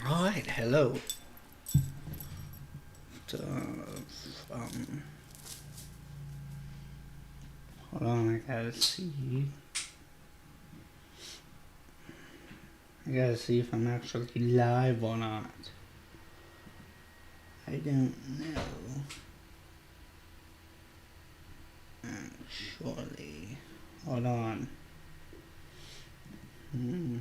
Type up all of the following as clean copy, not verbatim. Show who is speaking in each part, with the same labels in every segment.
Speaker 1: Alright, hello. Um, Hold on, I gotta see. I gotta see if I'm actually live or not. I don't know. Surely. Hold on. Hmm.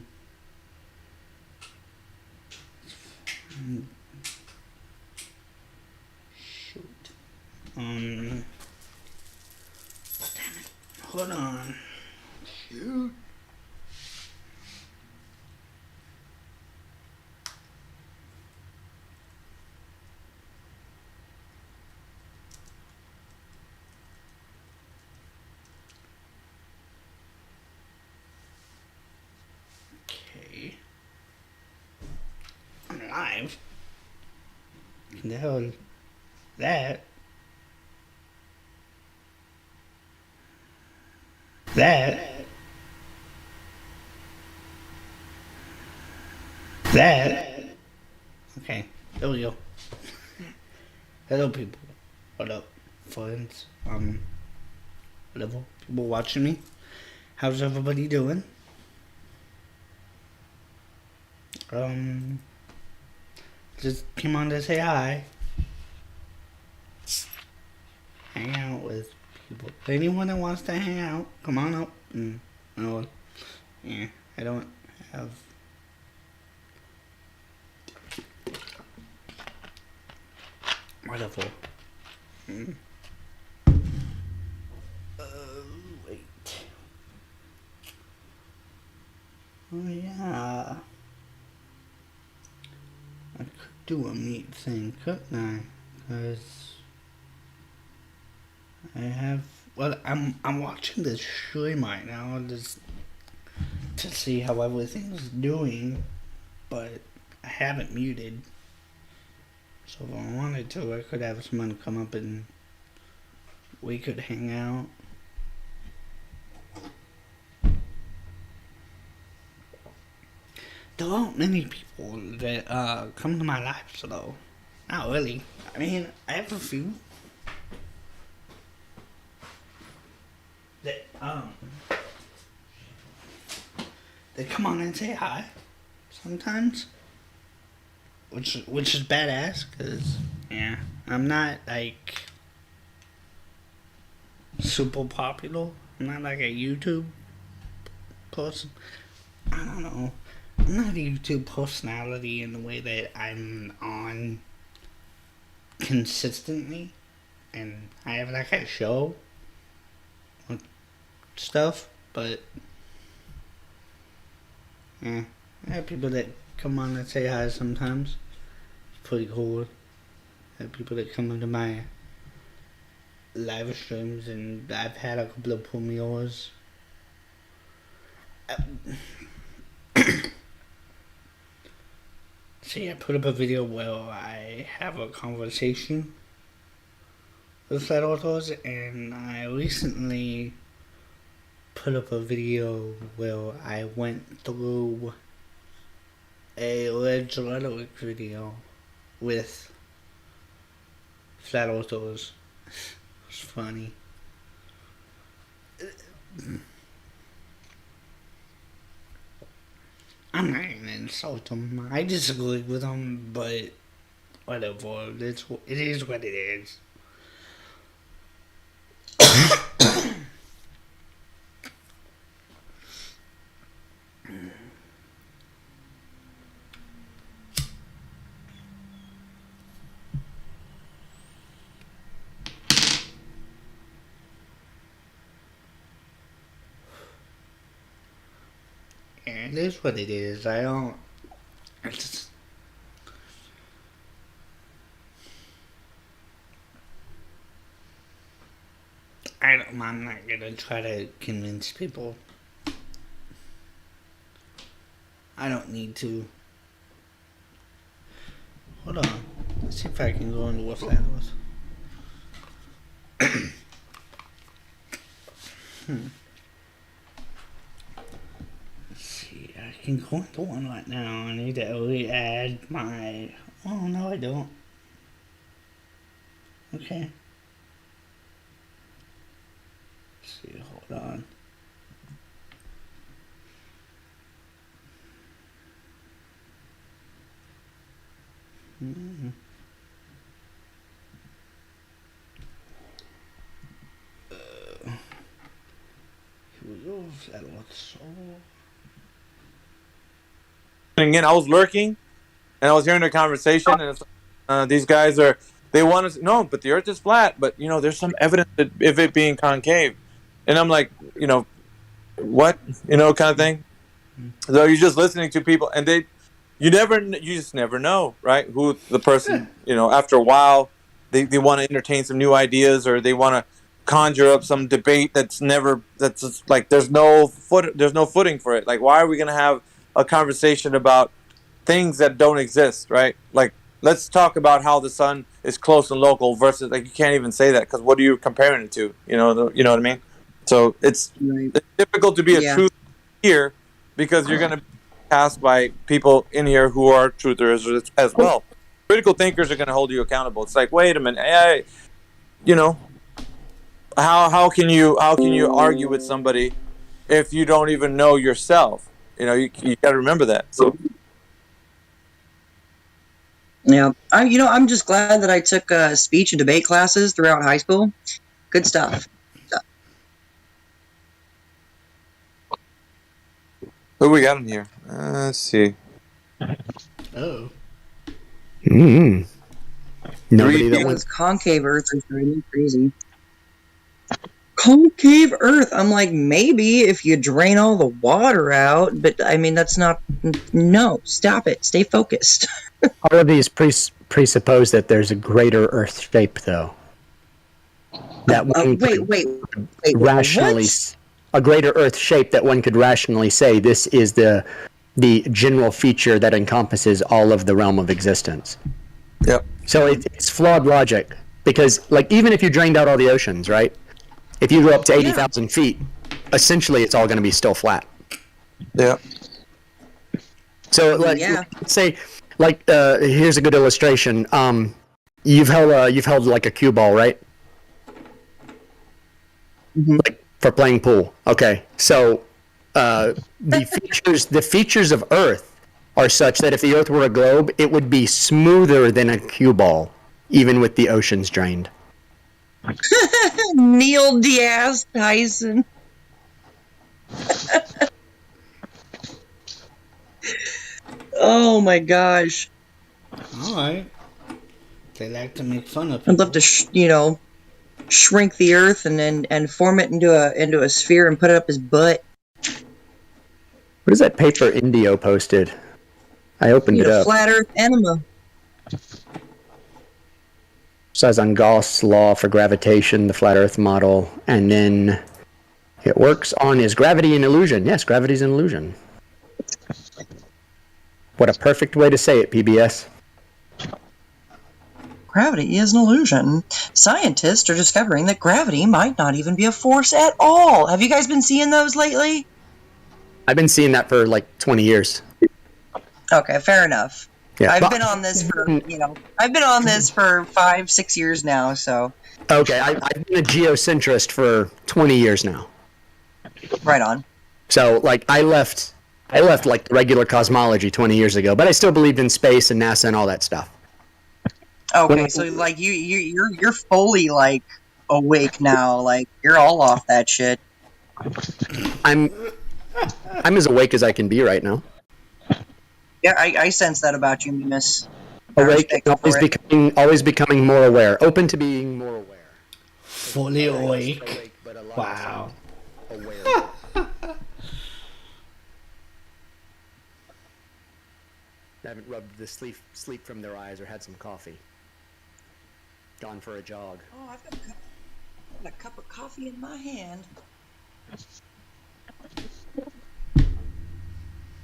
Speaker 1: Shoot. Damn it. Hold on. Shoot. Okay. I'm live. What the hell is that? That. That. Okay, there we go. Hello, people. What up, friends? Whatever. People watching me. How's everybody doing? Just came on to say hi. Hang out with people. Anyone that wants to hang out, come on up. No, yeah, I don't have. Whatever. Wait. Oh yeah. I could do a meat thing, couldn't I? Cause I have. Well, I'm watching this stream right now just to see how everything's doing, but I haven't muted. So if I wanted to, I could have someone come up and we could hang out. There aren't many people that come to my lives though. Not really. I mean, I have a few that they come on and say hi sometimes, which is badass. Cause yeah, I'm not like super popular. I'm not like a YouTube person. I don't know. I'm not a YouTube personality in the way that I'm on consistently, and I have like a show and stuff, but yeah, I have people that come on and say hi sometimes. It's pretty cool. I have people that come into my live streams, and I've had a couple of premieres. See, I put up a video where I have a conversation with flat authors, and I recently put up a video where I went through a Ledge Rhetoric video with flat authors. It's funny. I'm not gonna insult them. I disagree with them, but whatever. It is what it is. It is what it is. I don't. It's, I'm not gonna try to convince people. I don't need to. Hold on. Let's see if I can go into what that was. Let's see. I can go into one right now. I need to re-add my... Oh, no, I don't. Okay. Let's see, hold on. Mm-hmm. Here we go. That looks so...
Speaker 2: Again, I was lurking, and I was hearing their conversation, and it's, these guys they want to no, but the Earth is flat, but there's some evidence of it being concave, and I'm like, what, kind of thing. So you're just listening to people, and you just never know, right? Who the person, after a while, they want to entertain some new ideas, or they want to conjure up some debate that's just, like, there's no footing for it. Like, why are we going to have a conversation about things that don't exist, right? Like, let's talk about how the sun is close and local versus, like, you can't even say that because what are you comparing it to? You know what I mean? So it's difficult to be a truth here because you're going to be cast by people in here who are truthers as well. Critical thinkers are going to hold you accountable. It's like, wait a minute, how can you argue with somebody if you don't even know yourself? You got to remember that. So,
Speaker 3: yeah, I'm just glad that I took speech and debate classes throughout high school. Good stuff.
Speaker 2: Who we got in here? Let's see.
Speaker 1: Oh.
Speaker 4: Mm-hmm. Nobody that
Speaker 3: was concave Earth is really crazy. Concave Earth. I'm like, maybe if you drain all the water out, but I mean, that's not. No, stop it. Stay focused.
Speaker 4: All of these presuppose that there's a greater Earth shape, though. That one
Speaker 3: wait.
Speaker 4: Rationally,
Speaker 3: what?
Speaker 4: A greater Earth shape that one could rationally say this is the general feature that encompasses all of the realm of existence.
Speaker 2: Yep.
Speaker 4: So it's flawed logic because, like, even if you drained out all the oceans, right? If you go up to 80,000 feet, essentially it's all going to be still flat.
Speaker 2: Yeah.
Speaker 4: So, let's say, here's a good illustration. You've held like a cue ball, right?
Speaker 3: Mm-hmm.
Speaker 4: Like for playing pool. Okay. So, the features of Earth are such that if the Earth were a globe, it would be smoother than a cue ball, even with the oceans drained.
Speaker 3: Neil deGrasse Tyson. Oh my gosh.
Speaker 1: Alright. They like to make fun of people.
Speaker 3: I'd love to, shrink the Earth and form it into a sphere and put it up his butt.
Speaker 4: What is that paper Indio posted? I opened it up.
Speaker 3: Flat Earth enema.
Speaker 4: Says on Gauss' law for gravitation, the flat Earth model, and then it works on is gravity an illusion? Yes, gravity is an illusion. What a perfect way to say it, PBS.
Speaker 3: Gravity is an illusion. Scientists are discovering that gravity might not even be a force at all. Have you guys been seeing those lately?
Speaker 4: I've been seeing that for like 20 years.
Speaker 3: Okay, fair enough.
Speaker 4: Yeah,
Speaker 3: I've been on this for, I've been on this for 5-6 years now, so.
Speaker 4: Okay, I've been a geocentrist for 20 years now.
Speaker 3: Right on.
Speaker 4: So, like, I left like regular cosmology 20 years ago, but I still believed in space and NASA and all that stuff.
Speaker 3: Okay, so like you're fully like awake now, like you're all off that shit.
Speaker 4: I'm as awake as I can be right now.
Speaker 3: Yeah, I sense that about you, Miss.
Speaker 4: Awake, always becoming more aware, open to being more aware.
Speaker 1: Fully awake. Wow.
Speaker 4: Aware. I haven't rubbed the sleep from their eyes or had some coffee. Gone for a jog.
Speaker 3: Oh, I've got a cup of coffee in my hand.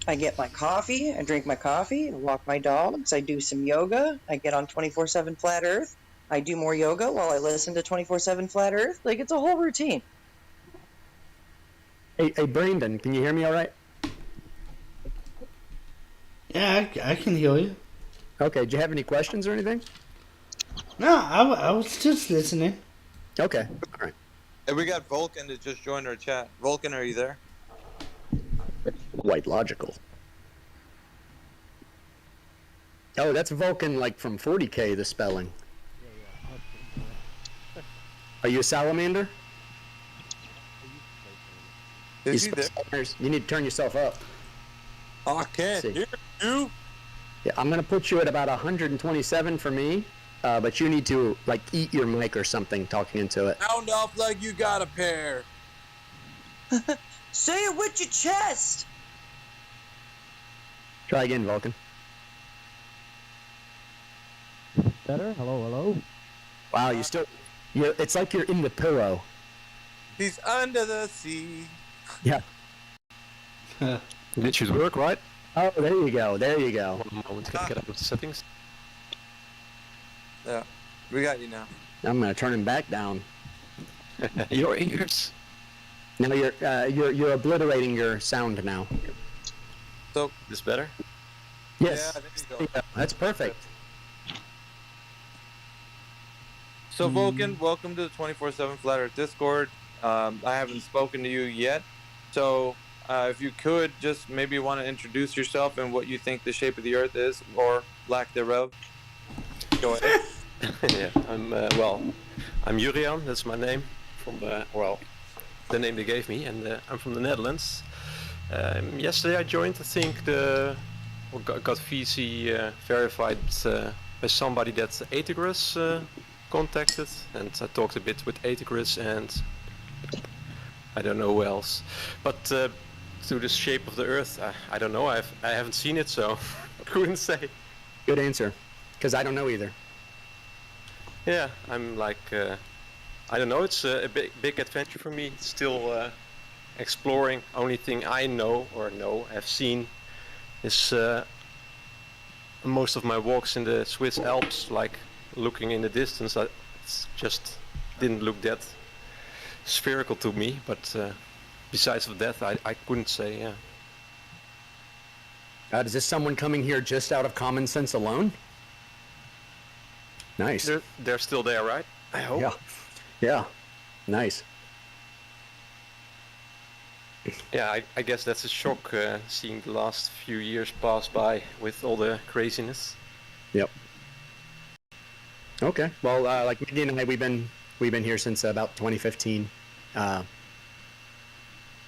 Speaker 3: I get my coffee, I drink my coffee, I walk my dogs, I do some yoga, I get on 24/7 Flat Earth, I do more yoga while I listen to 24/7 Flat Earth. Like, it's a whole routine.
Speaker 4: Hey, Brandon, can you hear me all right?
Speaker 1: Yeah, I can hear you.
Speaker 4: Okay, do you have any questions or anything?
Speaker 1: No, I was just listening.
Speaker 4: Okay, all right.
Speaker 2: And we got Vulcan that just joined our chat. Vulcan, are you there?
Speaker 4: Quite logical. Oh, that's Vulcan, like from 40K, the spelling. Are you a salamander?
Speaker 2: Is he there?
Speaker 4: You need to turn yourself up.
Speaker 2: Oh, I can't
Speaker 4: See.
Speaker 2: hear you.
Speaker 4: Yeah, I'm gonna put you at about 127 for me, but you need to like eat your mic or something talking into it.
Speaker 2: Sound off like you got a pair.
Speaker 3: Say it with your chest.
Speaker 4: Try again, Vulcan.
Speaker 5: Better? Hello?
Speaker 4: Wow, it's like you're in the pillow.
Speaker 2: He's under the sea.
Speaker 4: Yeah.
Speaker 5: It should work, right?
Speaker 4: Oh, there you go. There you go.
Speaker 5: 1 moment, can I get out of the settings?
Speaker 2: Yeah, we got you now.
Speaker 4: I'm gonna turn him back down.
Speaker 5: Your ears.
Speaker 4: Now you're obliterating your sound now.
Speaker 2: So,
Speaker 5: This better?
Speaker 4: Yes.
Speaker 2: Yeah, there you go.
Speaker 4: Yeah, that's perfect.
Speaker 2: So Vulcan, welcome to the 24/7 Flat Earth Discord. I haven't spoken to you yet, so if you could just maybe want to introduce yourself and what you think the shape of the Earth is, or lack thereof. Go ahead.
Speaker 5: Yeah, I'm Jurian, that's my name, from the name they gave me, and I'm from the Netherlands. Yesterday I joined, I think, got VC verified by somebody that Atigris contacted, and I talked a bit with Atigris and I don't know who else. But to the shape of the Earth, I don't know, I haven't seen it, so couldn't say.
Speaker 4: Good answer, because I don't know either.
Speaker 5: Yeah, I'm like, I don't know, it's a big adventure for me, still exploring. Only thing I have seen is most of my walks in the Swiss Alps, like looking in the distance, it's just didn't look that spherical to me, but besides of that, I couldn't say, yeah.
Speaker 4: Is this someone coming here just out of common sense alone? Nice.
Speaker 5: They're still there, right? I hope.
Speaker 4: Yeah. Yeah. Nice.
Speaker 5: Yeah, I guess that's a shock, seeing the last few years pass by with all the craziness.
Speaker 4: Yep. Okay. Well, like Mindy and I, we've been here since about 2015,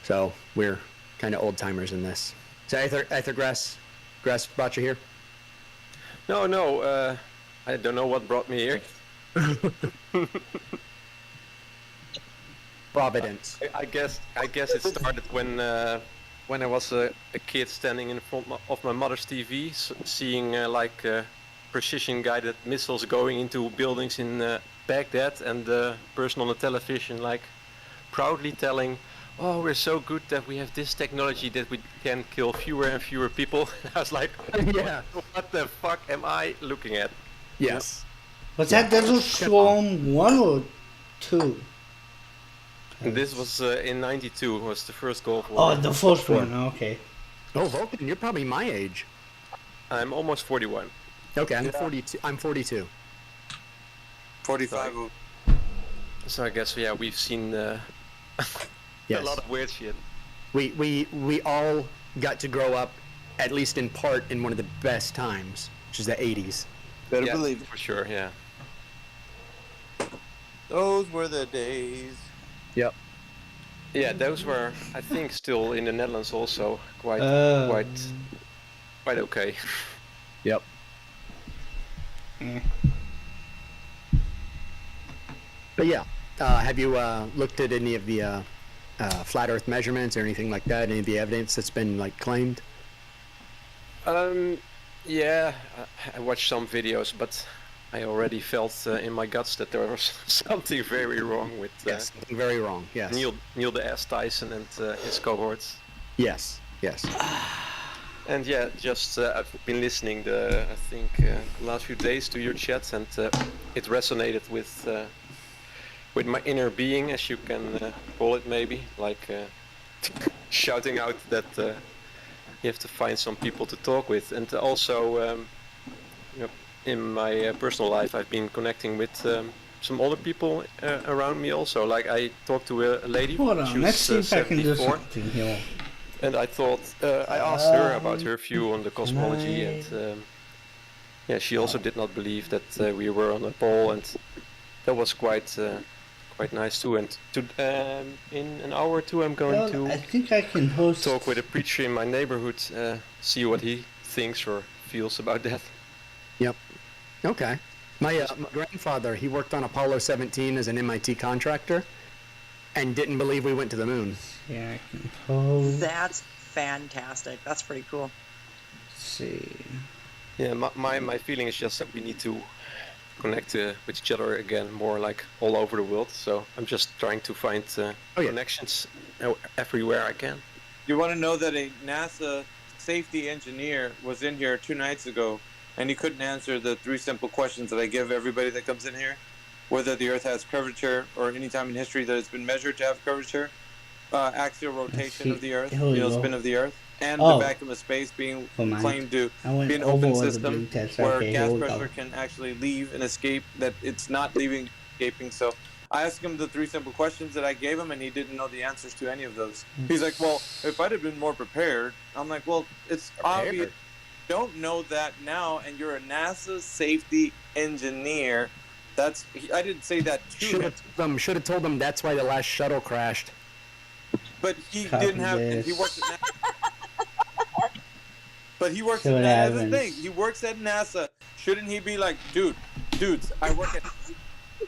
Speaker 4: so we're kind of old timers in this. So Aether Grass brought you here?
Speaker 5: No, I don't know what brought me here.
Speaker 4: Providence.
Speaker 5: I guess it started when I was a kid standing in front of my mother's TV, seeing precision-guided missiles going into buildings in Baghdad, and the person on the television like proudly telling, "Oh, we're so good that we have this technology that we can kill fewer and fewer people." I was like,
Speaker 4: Yeah.
Speaker 5: what the fuck am I looking at?
Speaker 4: Yes.
Speaker 1: Was that Desert Storm 1 or 2?
Speaker 5: And this was in '92. Was the first Gulf War.
Speaker 1: Oh, the first one. Okay.
Speaker 4: Oh, Vulcan, you're probably my age.
Speaker 5: I'm almost 41.
Speaker 4: Okay, I'm 42. I'm 42.
Speaker 2: 45.
Speaker 5: So I guess we've seen
Speaker 4: Yes.
Speaker 5: a lot of weird shit.
Speaker 4: We all got to grow up, at least in part, in one of the best times, which is the 80s.
Speaker 2: Better
Speaker 5: Yeah,
Speaker 2: believe it.
Speaker 5: for sure. Yeah.
Speaker 2: Those were the days.
Speaker 4: Yep.
Speaker 5: Yeah, those were, I think, still in the Netherlands also quite okay.
Speaker 4: Yep. But yeah, have you looked at any of the flat Earth measurements or anything like that? Any of the evidence that's been like claimed?
Speaker 5: Yeah, I watched some videos, but I already felt in my guts that there was something very wrong with
Speaker 4: Yes, something very wrong. Yes.
Speaker 5: Neil deGrasse Tyson and his cohorts.
Speaker 4: Yes. Yes.
Speaker 5: And yeah, just I've been listening the last few days to your chats, and it resonated with my inner being, as you can call it, maybe, like shouting out that you have to find some people to talk with, and also you know, in my personal life, I've been connecting with some other people around me also. Like I talked to a lady.
Speaker 1: Hold
Speaker 5: She
Speaker 1: on,
Speaker 5: was
Speaker 1: let's see if I can do
Speaker 5: 74,
Speaker 1: something here.
Speaker 5: and I thought I asked her about her view on the cosmology, and yeah, she also did not believe that we were on a ball, and that was quite nice too. And in an hour or two, I'm going
Speaker 1: Well,
Speaker 5: to
Speaker 1: I think I can host.
Speaker 5: talk with a preacher in my neighborhood, see what he thinks or feels about that.
Speaker 4: Yep. Okay. My grandfather, he worked on Apollo 17 as an MIT contractor and didn't believe we went to the moon.
Speaker 1: Yeah, I can host.
Speaker 3: That's fantastic. That's pretty cool.
Speaker 1: Let's see.
Speaker 5: Yeah, my feeling is just that we need to connect with each other again, more like all over the world. So I'm just trying to find connections everywhere I can.
Speaker 2: You want to know that a NASA safety engineer was in here 2 nights ago, and he couldn't answer the 3 simple questions that I give everybody that comes in here, whether the Earth has curvature or any time in history that it's been measured to have curvature, axial rotation of the Earth, spin of the Earth, and the vacuum of space being claimed to be an open system where gas pressure can actually leave and escape, that it's not leaving, escaping. So I asked him the 3 simple questions that I gave him, and he didn't know the answers to any of those. He's like, well, if I'd have been more prepared. I'm like, well, it's obvious. Don't know that now, and you're a NASA safety engineer. I didn't say that to him.
Speaker 4: Should have told them that's why the last shuttle crashed.
Speaker 2: But he didn't have. He works at NASA. But he works at NASA. That's the thing. He works at NASA. Shouldn't he be like, dudes? I work at.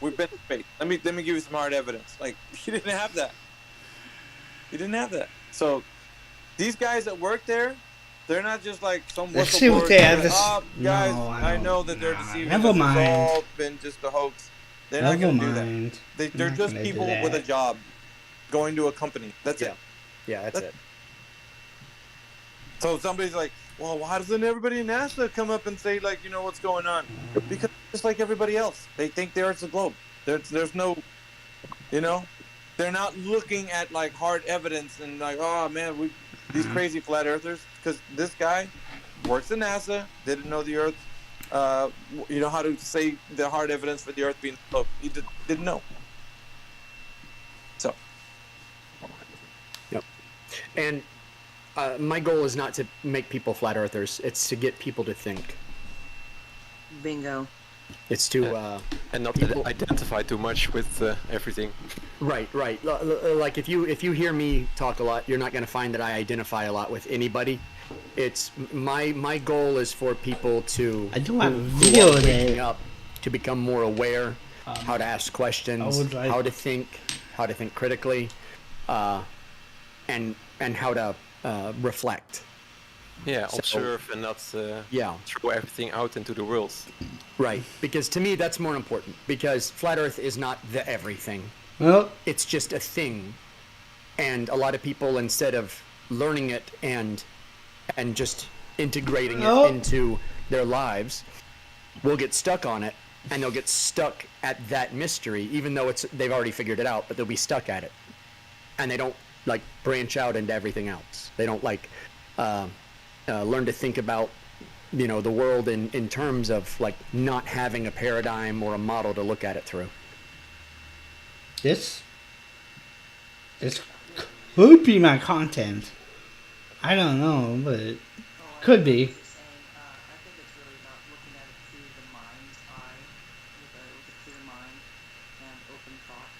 Speaker 2: We've been in space. Let me give you some hard evidence. Like, he didn't have that. He didn't have that. So these guys that work there, they're not just like some whistleblower.
Speaker 1: Let's see what they have.
Speaker 2: Guys,
Speaker 1: No,
Speaker 2: I know that they're deceiving.
Speaker 1: Never mind.
Speaker 2: It's all been just a hoax. They're not going to do that. They're just people with a job going to a company. That's it.
Speaker 4: Yeah, that's it.
Speaker 2: So somebody's like, well, why doesn't everybody in NASA come up and say, like, what's going on? Because just like everybody else, they think the Earth's a globe. There's no, they're not looking at like hard evidence and like, oh man, these crazy flat earthers. Because this guy works at NASA, didn't know the Earth, how to say the hard evidence for the Earth being a globe. He didn't know. So.
Speaker 4: Yep. And my goal is not to make people flat earthers. It's to get people to think.
Speaker 3: Bingo.
Speaker 4: It's to
Speaker 5: and not identify too much with everything.
Speaker 4: Right. Like if you hear me talk a lot, you're not going to find that I identify a lot with anybody. It's my goal is for people to
Speaker 1: I do have a video of it.
Speaker 4: Up, to become more aware, how to ask questions, how to think critically, and how to reflect.
Speaker 5: Yeah, observe and not throw everything out into the world.
Speaker 4: Right, because to me that's more important, because flat Earth is not the everything.
Speaker 1: Well,
Speaker 4: it's just a thing, and a lot of people, instead of learning it and just integrating it into their lives, will get stuck on it, and they'll get stuck at that mystery, even though they've already figured it out, but they'll be stuck at it, and they don't like branch out into everything else. They don't like learn to think about the world in terms of like not having a paradigm or a model to look at it through.
Speaker 1: This could be my content. I don't know, but it could be.
Speaker 3: I think it's really about looking at it through the mind's eye, with a clear mind and open thought.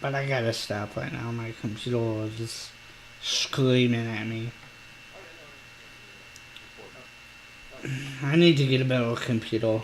Speaker 1: But I gotta stop right now. My computer is just screaming at me. I need to get a better computer.